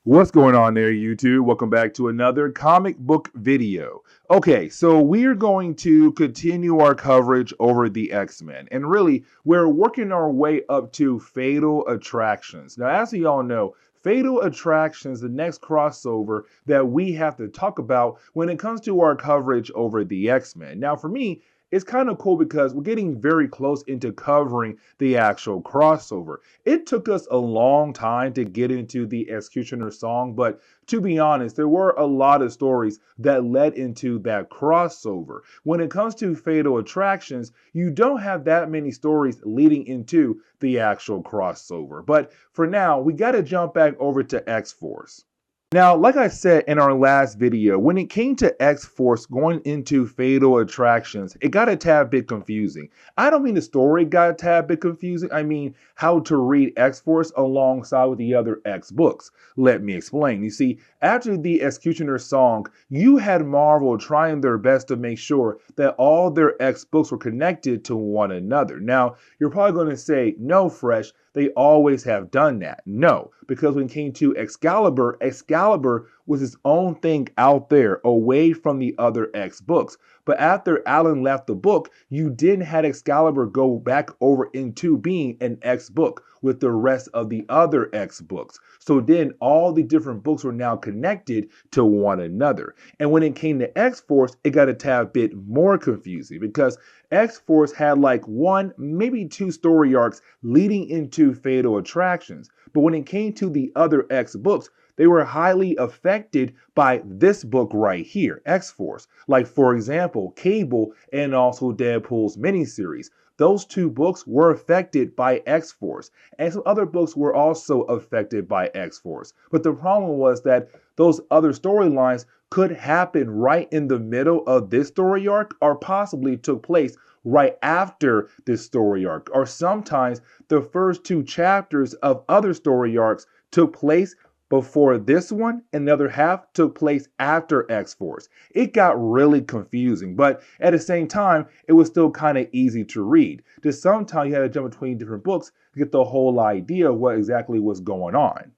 What's going on there, YouTube? Welcome back to another comic book video. Okay, so we're going to continue our coverage over the X-Men, and really, we're working our way up to Fatal Attractions. Now, as we all know, Fatal Attractions, the next crossover that we have to talk about when it comes to our coverage over the X-Men. Now, for me, it's kind of cool because we're getting very close into covering the actual crossover. It took us a long time to get into the Executioner song, but to be honest, there were a lot of stories that led into that crossover. When it comes to Fatal Attractions, you don't have that many stories leading into the actual crossover. But for now, we got to jump back over to X-Force. Now, like I said in our last video, when it came to X-Force going into Fatal Attractions, it got a tad bit confusing. I don't mean the story got a tad bit confusing, I mean how to read X-Force alongside with the other X books. Let me explain. You see, after the Executioner song, you had Marvel trying their best to make sure that all their X books were connected to one another. Now, you're probably going to say, no, Fresh, they always have done that. No, because when it came to Excalibur was its own thing out there away from the other X books. But after Alan left the book, you didn't have Excalibur go back over into being an X book with the rest of the other X books. So then all the different books were now connected to one another. And when it came to X-Force, it got a tad bit more confusing because X-Force had like one, maybe two story arcs leading into Fatal Attractions. But when it came to the other X books, they were highly affected by this book right here, X-Force. Like, for example, Cable and also Deadpool's miniseries. Those two books were affected by X-Force, and some other books were also affected by X-Force. But the problem was that those other storylines could happen right in the middle of this story arc, or possibly took place right after this story arc, or sometimes the first two chapters of other story arcs took place before this one, and the other half took place after X-Force. It got really confusing, but at the same time, it was still kind of easy to read. Just sometimes you had to jump between different books to get the whole idea of what exactly was going on.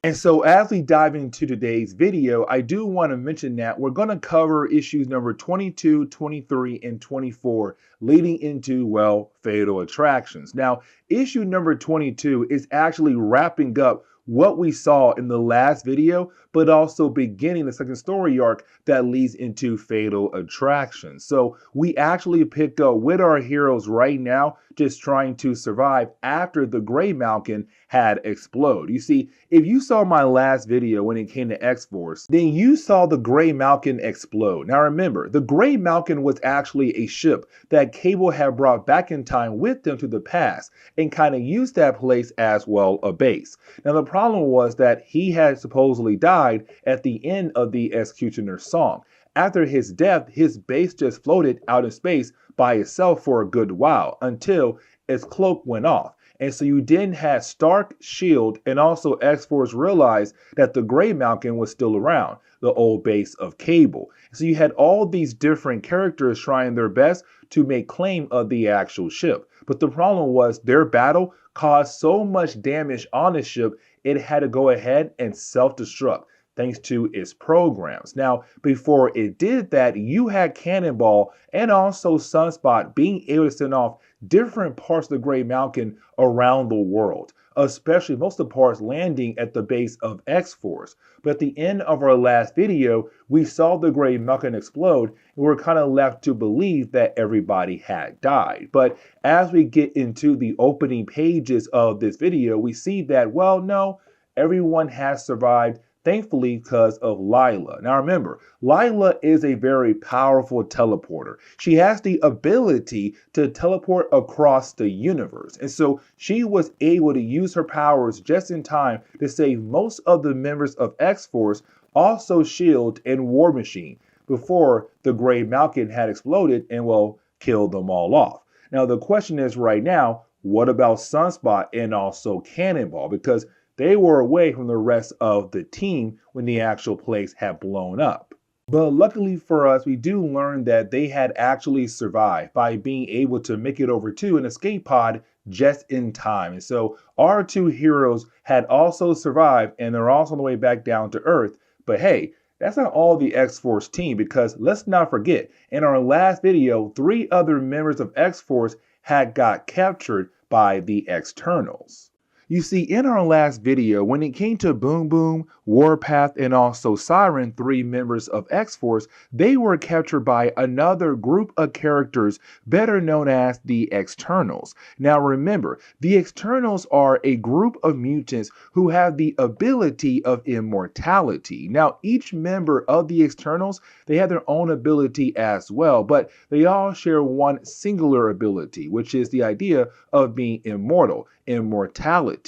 And so as we dive into today's video, I do want to mention that we're going to cover issues number 22, 23, and 24 leading into, well, Fatal Attractions. Now, issue number 22 is actually wrapping up what we saw in the last video, but also beginning the second story arc that leads into Fatal Attractions. So we actually pick up with our heroes right now, just trying to survive after the Gray Malkin had exploded. You see, if you saw my last video when it came to X-Force, then you saw the Gray Malkin explode. Now remember, the Gray Malkin was actually a ship that Cable had brought back in time with them to the past and kind of used that place as, well, a base. Now the problem was that he had supposedly died at the end of the Executioner song. After his death, his base just floated out in space by itself for a good while until its cloak went off. And so you didn't have Stark, S.H.I.E.L.D., and also X-Force realized that the Gray Malkin was still around, the old base of Cable. So you had all these different characters trying their best to make claim of the actual ship. But the problem was their battle caused so much damage on the ship, it had to go ahead and self-destruct thanks to its programs. Now, before it did that, you had Cannonball and also Sunspot being able to send off different parts of the Gray Malkin around the world, especially most of the parts landing at the base of X-Force. But at the end of our last video, we saw the Gray Malkin explode, and we were kind of left to believe that everybody had died. But as we get into the opening pages of this video, we see that, well, no, everyone has survived, thankfully, because of Lila. Now remember, Lila is a very powerful teleporter. She has the ability to teleport across the universe. And so she was able to use her powers just in time to save most of the members of X-Force, also S.H.I.E.L.D. and War Machine, before the Gray Malkin had exploded and, well, killed them all off. Now the question is right now, what about Sunspot and also Cannonball? Because they were away from the rest of the team when the actual place had blown up. But luckily for us, we do learn that they had actually survived by being able to make it over to an escape pod just in time. And so our two heroes had also survived and they're also on the way back down to Earth. But hey, that's not all the X-Force team, because let's not forget, in our last video, 3 other members of X-Force had got captured by the Externals. You see, in our last video, when it came to Boom Boom, Warpath, and also Siren, 3 members of X-Force, they were captured by another group of characters better known as the Externals. Now remember, the Externals are a group of mutants who have the ability of immortality. Now each member of the Externals, they have their own ability as well, but they all share one singular ability, which is the idea of being immortal, immortality.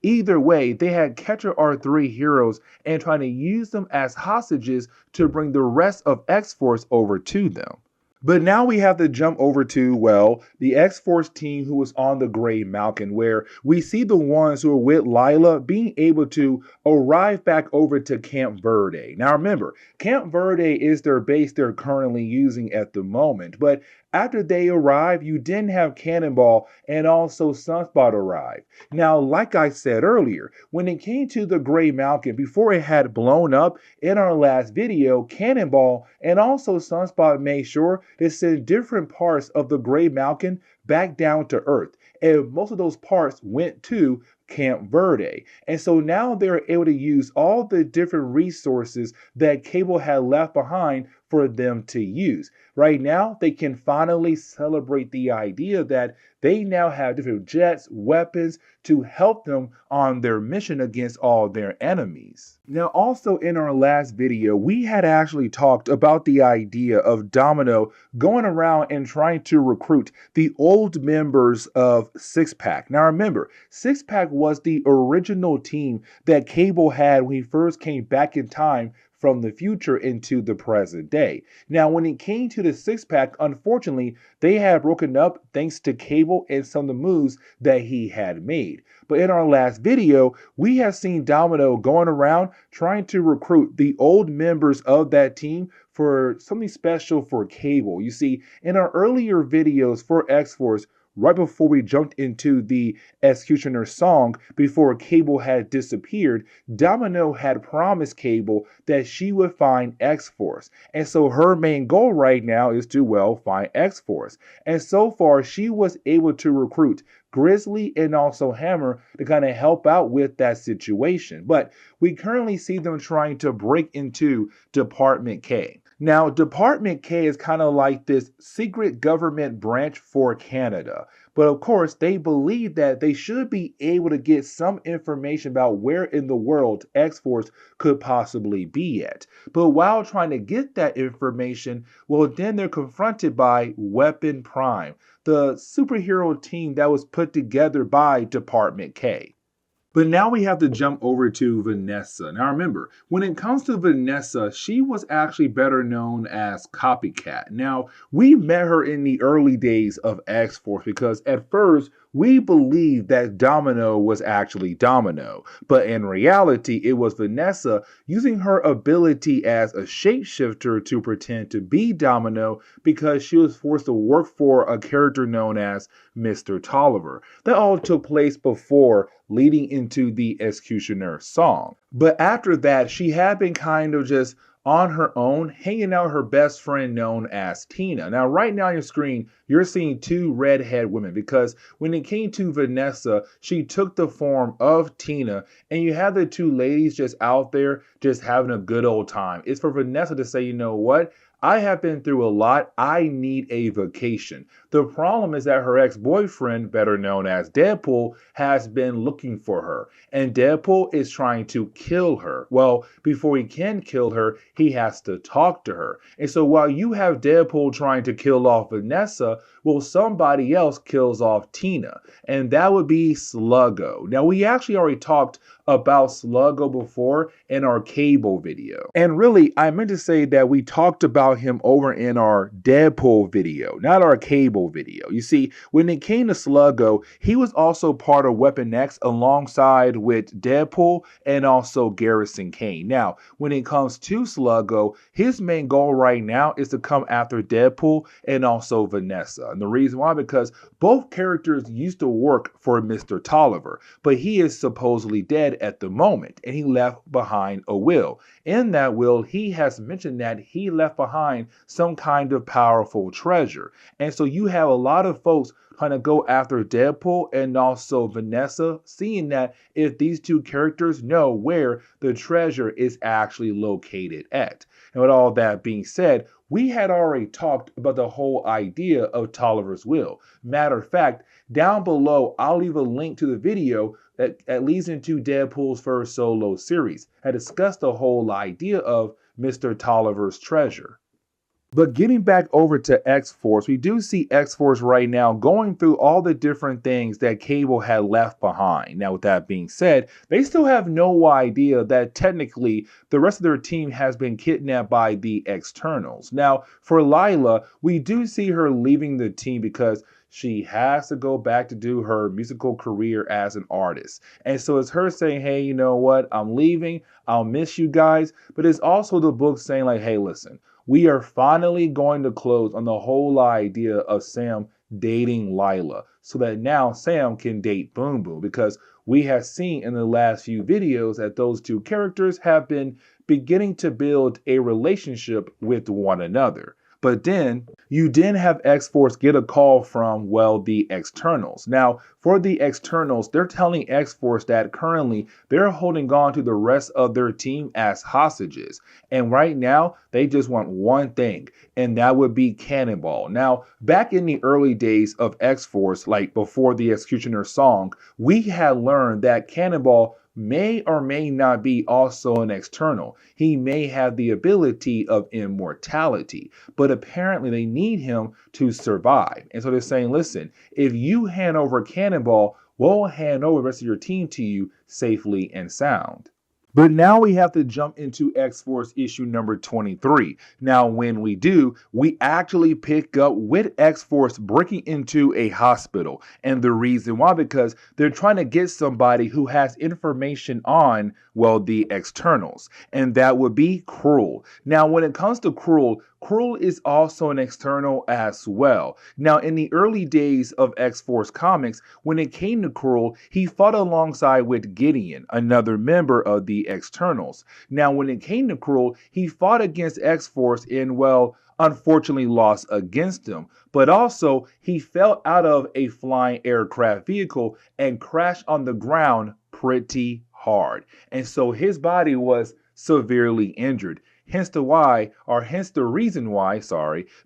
Either way, they had captured our 3 heroes and trying to use them as hostages to bring the rest of X-Force over to them. But now we have to jump over to, well, the X-Force team who was on the Gray Malkin, where we see the ones who are with Lila being able to arrive back over to Camp Verde. Now remember, Camp Verde is their base they're currently using at the moment, but after they arrive, you didn't have Cannonball and also Sunspot arrive. Now, like I said earlier, when it came to the Gray Malkin, before it had blown up in our last video, Cannonball and also Sunspot made sure to send different parts of the Gray Malkin back down to Earth. And most of those parts went to Camp Verde. And so now they're able to use all the different resources that Cable had left behind for them to use. Right now, they can finally celebrate the idea that they now have different jets, weapons to help them on their mission against all their enemies. Now, also in our last video, we had actually talked about the idea of Domino going around and trying to recruit the old members of Six Pack. Now, remember, Six Pack was the original team that Cable had when he first came back in time from the future into the present day. Now, when it came to the Six Pack, unfortunately, they had broken up thanks to Cable and some of the moves that he had made. But in our last video, we have seen Domino going around trying to recruit the old members of that team for something special for Cable. You see, in our earlier videos for X-Force, right before we jumped into the Executioner song, before Cable had disappeared, Domino had promised Cable that she would find X-Force. And so her main goal right now is to, well, find X-Force. And so far, she was able to recruit Grizzly and also Hammer to kind of help out with that situation. But we currently see them trying to break into Department K. Now, Department K is kind of like this secret government branch for Canada. But of course, they believe that they should be able to get some information about where in the world X-Force could possibly be at. But while trying to get that information, well, then they're confronted by Weapon Prime, the superhero team that was put together by Department K. But now we have to jump over to Vanessa. Now remember, when it comes to Vanessa, she was actually better known as Copycat. Now, we met her in the early days of X-Force because at first, we believed that Domino was actually Domino, but in reality, it was Vanessa using her ability as a shapeshifter to pretend to be Domino because she was forced to work for a character known as Mr. Tolliver. That all took place before leading into the Executioner song. But after that, she had been kind of just on her own, hanging out with her best friend known as Tina. Now, right now on your screen, you're seeing 2 redhead women because when it came to Vanessa, she took the form of Tina, and you have the 2 ladies just out there just having a good old time. It's for Vanessa to say, you know what? I have been through a lot. I need a vacation. The problem is that her ex-boyfriend, better known as Deadpool, has been looking for her. And Deadpool is trying to kill her. Well, before he can kill her, he has to talk to her. And so while you have Deadpool trying to kill off Vanessa, well, somebody else kills off Tina. And that would be Sluggo. Now, we actually already talked about Sluggo before in our Cable video. And really, I meant to say that we talked about him over in our Deadpool video, not our Cable video. You see, when it came to Sluggo, he was also part of Weapon X alongside with Deadpool and also Garrison Kane. Now, when it comes to Sluggo, his main goal right now is to come after Deadpool and also Vanessa. And the reason why, because both characters used to work for Mr. Tolliver, but he is supposedly dead at the moment, and he left behind a will. In that will, he has mentioned that he left behind some kind of powerful treasure. And so you have a lot of folks trying to go after Deadpool and also Vanessa, seeing that if these two characters know where the treasure is actually located at. And with all that being said, we had already talked about the whole idea of Tolliver's will. Matter of fact, down below, I'll leave a link to the video that leads into Deadpool's first solo series. I discussed the whole idea of Mr. Tolliver's treasure. But getting back over to X-Force, we do see X-Force right now going through all the different things that Cable had left behind. Now, with that being said, they still have no idea that technically the rest of their team has been kidnapped by the Externals. Now, for Lila, we do see her leaving the team because she has to go back to do her musical career as an artist. And so it's her saying, hey, you know what? I'm leaving. I'll miss you guys. But it's also the book saying like, hey, listen, we are finally going to close on the whole idea of Sam dating Lila so that now Sam can date Boom Boom, because we have seen in the last few videos that those two characters have been beginning to build a relationship with one another. But then you didn't have X-Force get a call from, well, the Externals. Now, for the Externals, they're telling X-Force that currently they're holding on to the rest of their team as hostages. And right now, they just want one thing, and that would be Cannonball. Now, back in the early days of X-Force, like before the Executioner song, we had learned that Cannonball may or may not be also an external. He may have the ability of immortality, but apparently they need him to survive. And so they're saying, listen, if you hand over Cannonball, we'll hand over the rest of your team to you safely and sound. But now we have to jump into X-Force issue number 23. Now, when we do, we actually pick up with X-Force breaking into a hospital. And the reason why, because they're trying to get somebody who has information on, well, the Externals. And that would be Cruel. Now, when it comes to Cruel, Cruel is also an external as well. Now, in the early days of X-Force comics, when it came to Cruel, he fought alongside with Gideon, another member of the Externals. Now, when it came to Cruel, he fought against X-Force and, well, unfortunately lost against him. But also, he fell out of a flying aircraft vehicle and crashed on the ground pretty hard. And so his body was severely injured. Hence the reason why,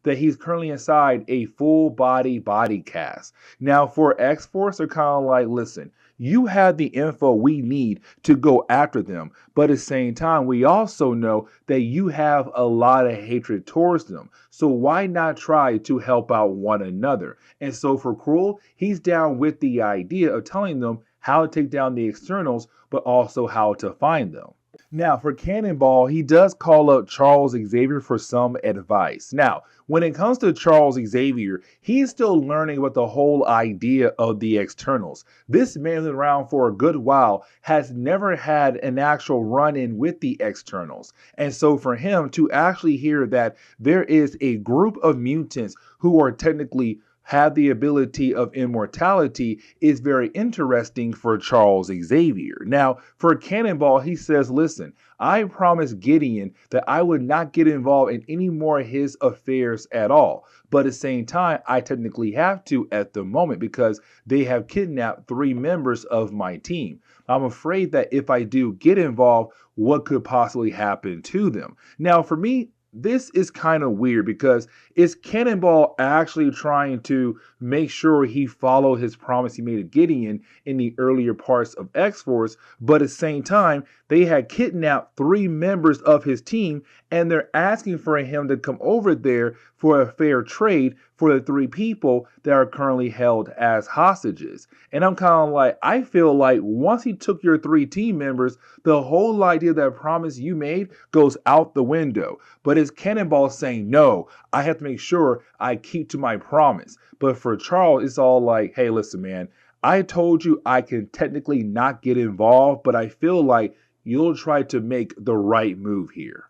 that he's currently inside a full body cast. Now for X-Force, they're kind of like, listen, you have the info we need to go after them. But at the same time, we also know that you have a lot of hatred towards them. So why not try to help out one another? And so for Cruel, he's down with the idea of telling them how to take down the Externals, but also how to find them. Now, for Cannonball, he does call up Charles Xavier for some advice. Now, when it comes to Charles Xavier, he's still learning about the whole idea of the Externals. This man has been around for a good while, has never had an actual run-in with the Externals. And so for him to actually hear that there is a group of mutants who are technically have the ability of immortality is very interesting for Charles Xavier. Now, for Cannonball, he says, listen, I promised Gideon that I would not get involved in any more of his affairs at all. But at the same time, I technically have to at the moment because they have kidnapped 3 members of my team. I'm afraid that if I do get involved, what could possibly happen to them? Now, for me, this is kind of weird because is Cannonball actually trying to make sure he followed his promise he made to Gideon in the earlier parts of X-Force, but at the same time, they had kidnapped 3 members of his team and they're asking for him to come over there for a fair trade for the 3 people that are currently held as hostages. And I'm kind of like, I feel like once he took your 3 team members, the whole idea of that promise you made goes out the window. But it's Cannonball saying, no, I have to make sure I keep to my promise. But for Charles, it's all like, hey, listen, man, I told you I can technically not get involved, but I feel like you'll try to make the right move here.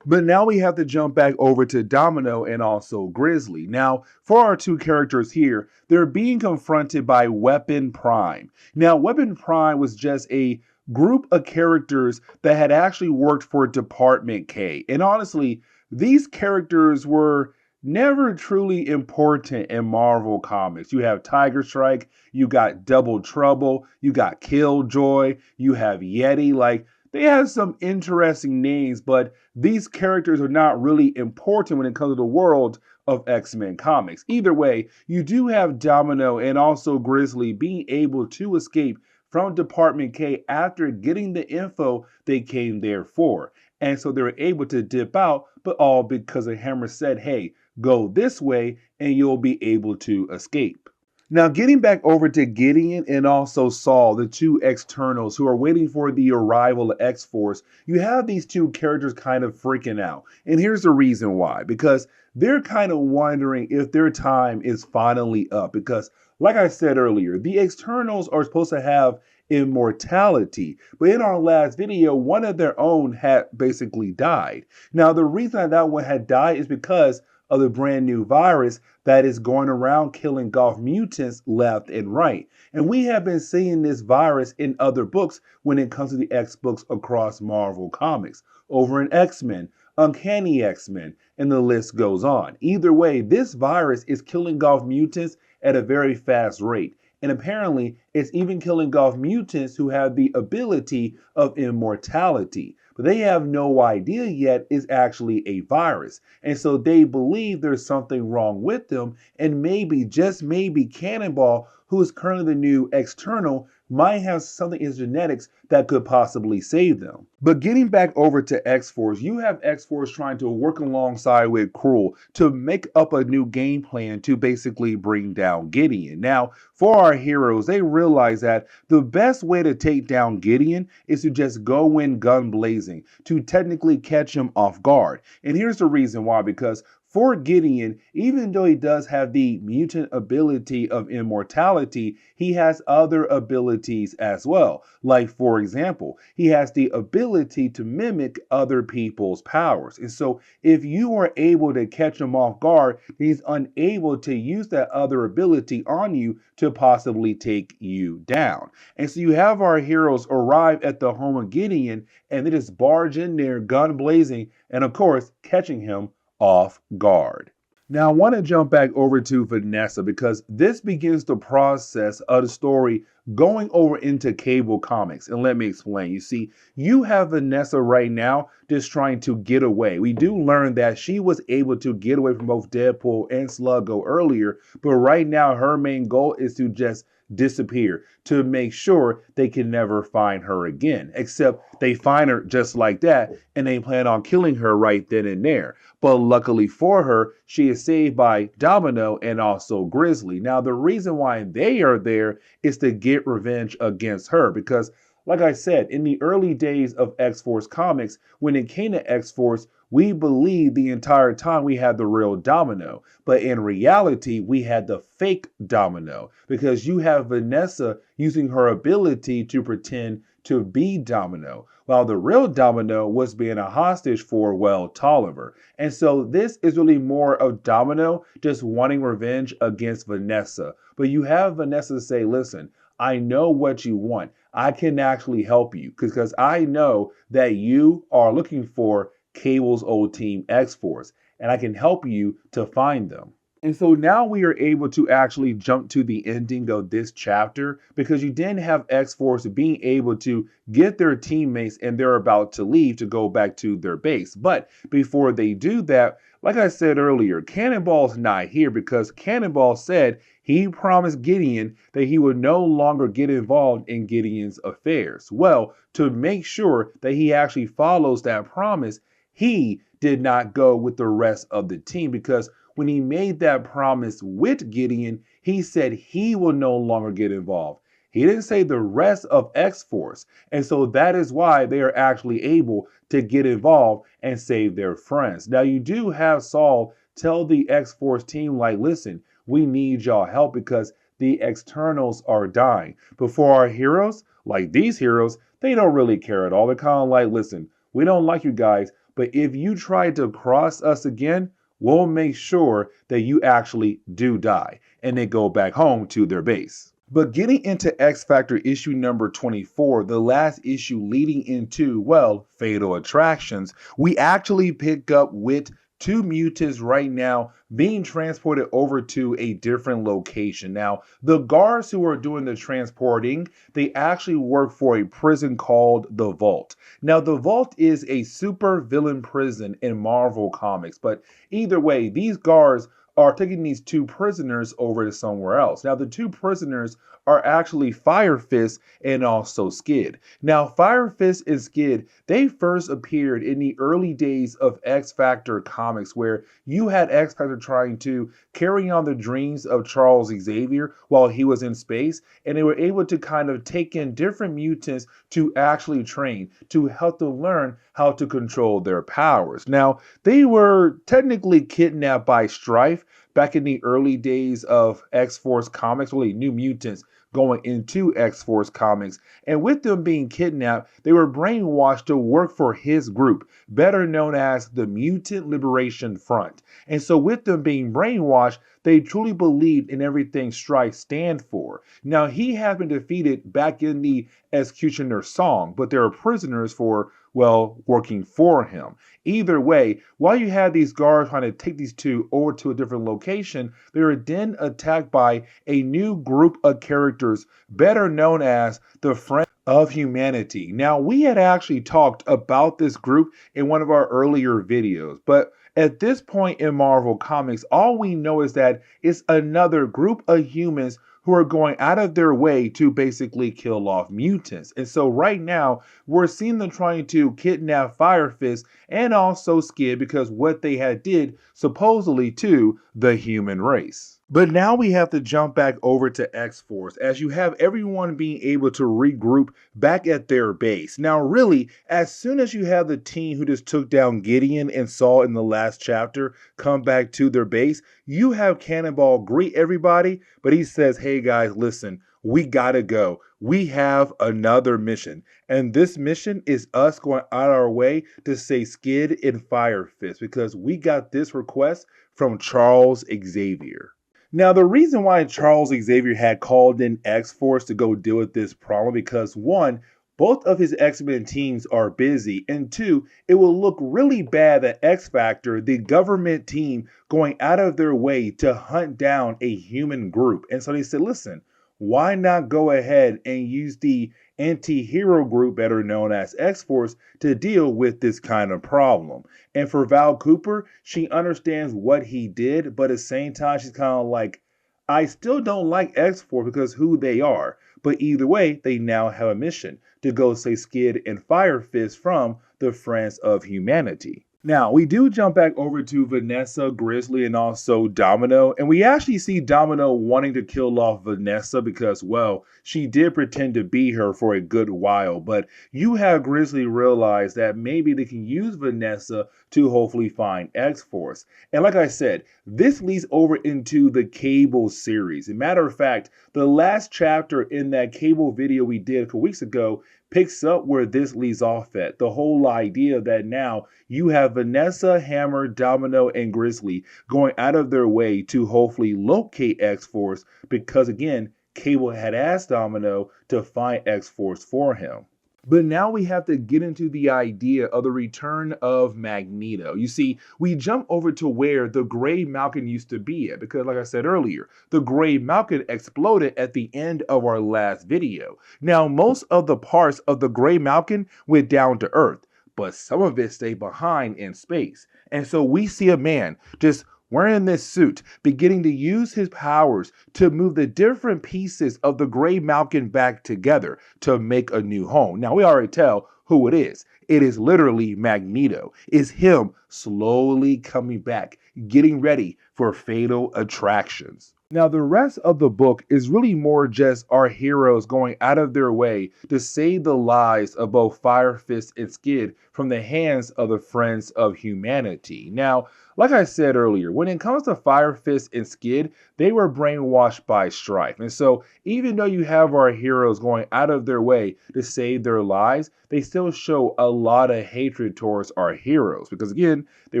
But now we have to jump back over to Domino and also Grizzly. Now, for our 2 characters here, they're being confronted by Weapon Prime. Now, Weapon Prime was just a group of characters that had actually worked for Department K. And honestly, these characters were never truly important in Marvel Comics. You have Tiger Strike, you got Double Trouble, you got Killjoy, you have Yeti. Like, they have some interesting names, but these characters are not really important when it comes to the world of X-Men comics. Either way, you do have Domino and also Grizzly being able to escape from Department K after getting the info they came there for. And so they were able to dip out, but all because a Hammer said, hey, go this way and you'll be able to escape. Now, getting back over to Gideon and also Saul, the 2 externals who are waiting for the arrival of X-Force, you have these 2 characters kind of freaking out. And here's the reason why. Because they're kind of wondering if their time is finally up. Because, like I said earlier, the externals are supposed to have immortality. But in our last video, one of their own had basically died. Now, the reason that one had died is because of the brand new virus that is going around killing golf mutants left and right. And we have been seeing this virus in other books when it comes to the X books across Marvel Comics. Over in X-Men, Uncanny X-Men, and the list goes on. Either way, this virus is killing golf mutants at a very fast rate. And apparently, it's even killing golf mutants who have the ability of immortality. But they have no idea yet it's actually a virus. And so they believe there's something wrong with them. And maybe, just maybe, Cannonball, who is currently the new external, might have something in his genetics that could possibly save them. But getting back over to X-Force, you have X-Force trying to work alongside with Cruel to make up a new game plan to basically bring down Gideon. Now, for our heroes, they realize that the best way to take down Gideon is to just go in gun blazing, to technically catch him off guard. And here's the reason why, because for Gideon, even though he does have the mutant ability of immortality, he has other abilities as well. Like, for example, he has the ability to mimic other people's powers. And so if you are able to catch him off guard, he's unable to use that other ability on you to possibly take you down. And so you have our heroes arrive at the home of Gideon and they just barge in there, gun blazing, and of course, catching him off guard. Now, I want to jump back over to Vanessa because this begins the process of the story going over into Cable Comics. And let me explain. You see, you have Vanessa right now just trying to get away. We do learn that she was able to get away from both Deadpool and Sluggo earlier, but right now her main goal is to just disappear, to make sure they can never find her again, except they find her just like that and they plan on killing her right then and there. But luckily for her, she is saved by Domino and also Grizzly. Now, the reason why they are there is to get revenge against her because, like I said, in the early days of X-Force comics, when it came to X-Force, we believed the entire time we had the real Domino. But in reality, we had the fake Domino because you have Vanessa using her ability to pretend to be Domino, while the real Domino was being a hostage for, well, Tolliver. And so this is really more of Domino just wanting revenge against Vanessa. But you have Vanessa say, listen, I know what you want. I can actually help you because I know that you are looking for Cable's old team X-Force, and I can help you to find them. And so now we are able to actually jump to the ending of this chapter because you didn't have X-Force being able to get their teammates and they're about to leave to go back to their base. But before they do that, like I said earlier, Cannonball's not here because Cannonball said he promised Gideon that he would no longer get involved in Gideon's affairs. Well, to make sure that he actually follows that promise, he did not go with the rest of the team because when he made that promise with Gideon, he said he will no longer get involved. He didn't say the rest of X-Force. And so that is why they are actually able to get involved and save their friends. Now, you do have Saul tell the X-Force team, like, listen, we need y'all help because the externals are dying. But for our heroes, like these heroes, they don't really care at all. They're kind of like, listen, we don't like you guys, but if you try to cross us again, we'll make sure that you actually do die. And they go back home to their base. But getting into X Factor issue number 24, the last issue leading into, well, Fatal Attractions, we actually pick up with two mutants right now being transported over to a different location. Now, the guards who are doing the transporting, they actually work for a prison called the Vault. Now, the Vault is a super villain prison in Marvel Comics, but either way, these guards are taking these two prisoners over to somewhere else. Now, the two prisoners are actually Fire Fist and also Skid. Now, Fire Fist and Skid, they first appeared in the early days of X Factor comics, where you had X Factor trying to carry on the dreams of Charles Xavier while he was in space, and they were able to kind of take in different mutants to actually train, to help them learn how to control their powers. Now, they were technically kidnapped by Strife back in the early days of X-Force comics, really New Mutants going into X-Force comics. And with them being kidnapped, they were brainwashed to work for his group, better known as the Mutant Liberation Front. And so with them being brainwashed, they truly believed in everything Strife stand for. Now, he had been defeated back in the Executioner song, but they were prisoners for, well, working for him. Either way, while you had these guards trying to take these two over to a different location, they were then attacked by a new group of characters better known as the Friends of Humanity. Now, we had actually talked about this group in one of our earlier videos, but at this point in Marvel Comics, all we know is that it's another group of humans who are going out of their way to basically kill off mutants. And so right now, we're seeing them trying to kidnap Fire Fist and also Skid because what they had did supposedly to the human race. But now we have to jump back over to X-Force as you have everyone being able to regroup back at their base. Now really, as soon as you have the team who just took down Gideon and Saul in the last chapter come back to their base, you have Cannonball greet everybody, but he says, hey guys, listen, we gotta go. We have another mission. And this mission is us going out our way to say Skid and Fire Fist because we got this request from Charles Xavier. Now, the reason why Charles Xavier had called in X-Force to go deal with this problem because one, both of his X-Men teams are busy, and two, it will look really bad that X-Factor, the government team, going out of their way to hunt down a human group. And so they said, listen, why not go ahead and use the anti-hero group, better known as X-Force, to deal with this kind of problem. And for Val Cooper, she understands what he did, but at the same time, she's kind of like, I still don't like X-Force because who they are. But either way, they now have a mission to go save Skid and Fire Fist from the Friends of Humanity. Now, we do jump back over to Vanessa, Grizzly, and also Domino, and we actually see Domino wanting to kill off Vanessa because, well, she did pretend to be her for a good while, but you have Grizzly realize that maybe they can use Vanessa to hopefully find X-Force. And like I said, this leads over into the Cable series. As a matter of fact, the last chapter in that Cable video we did a couple weeks ago picks up where this leaves off at. The whole idea that now you have Vanessa, Hammer, Domino, and Grizzly going out of their way to hopefully locate X-Force because, again, Cable had asked Domino to find X-Force for him. But now we have to get into the idea of the return of Magneto. You see, we jump over to where the Gray Malkin used to be at, because like I said earlier, the Gray Malkin exploded at the end of our last video. Now, most of the parts of the Gray Malkin went down to Earth, but some of it stayed behind in space. And so we see a man just wearing this suit, beginning to use his powers to move the different pieces of the Gray Malkin back together to make a new home. Now, we already tell who it is. It is literally Magneto. It's him slowly coming back, getting ready for fatal attractions. Now, the rest of the book is really more just our heroes going out of their way to save the lives of both Fire Fist and Skid from the hands of the Friends of Humanity. Now, like I said earlier, when it comes to Fire Fist and Skid, they were brainwashed by Strife. And so, even though you have our heroes going out of their way to save their lives, they still show a lot of hatred towards our heroes. Because again, they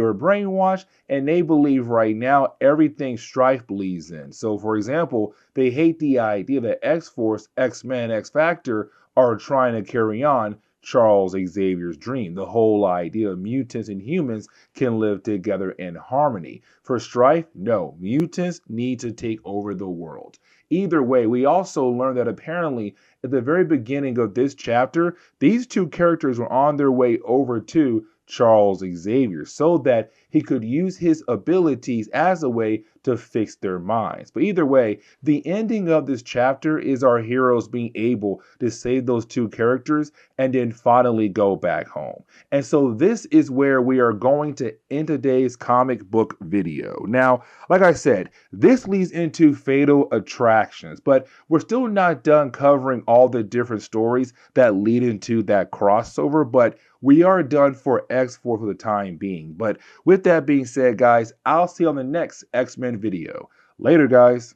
were brainwashed and they believe right now everything Strife believes in. So, for example, they hate the idea that X-Force, X-Men, X-Factor are trying to carry on Charles Xavier's dream. The whole idea of mutants and humans can live together in harmony. For Strife, no, mutants need to take over the world. Either way, we also learned that apparently at the very beginning of this chapter, these two characters were on their way over to Charles Xavier so that he could use his abilities as a way to fix their minds. But either way, the ending of this chapter is our heroes being able to save those two characters and then finally go back home. And so this is where we are going to end today's comic book video. Now, like I said, this leads into Fatal Attractions, but we're still not done covering all the different stories that lead into that crossover, but we are done for X-Force for the time being. But with that being said, guys, I'll see you on the next X-Men video. Later, guys.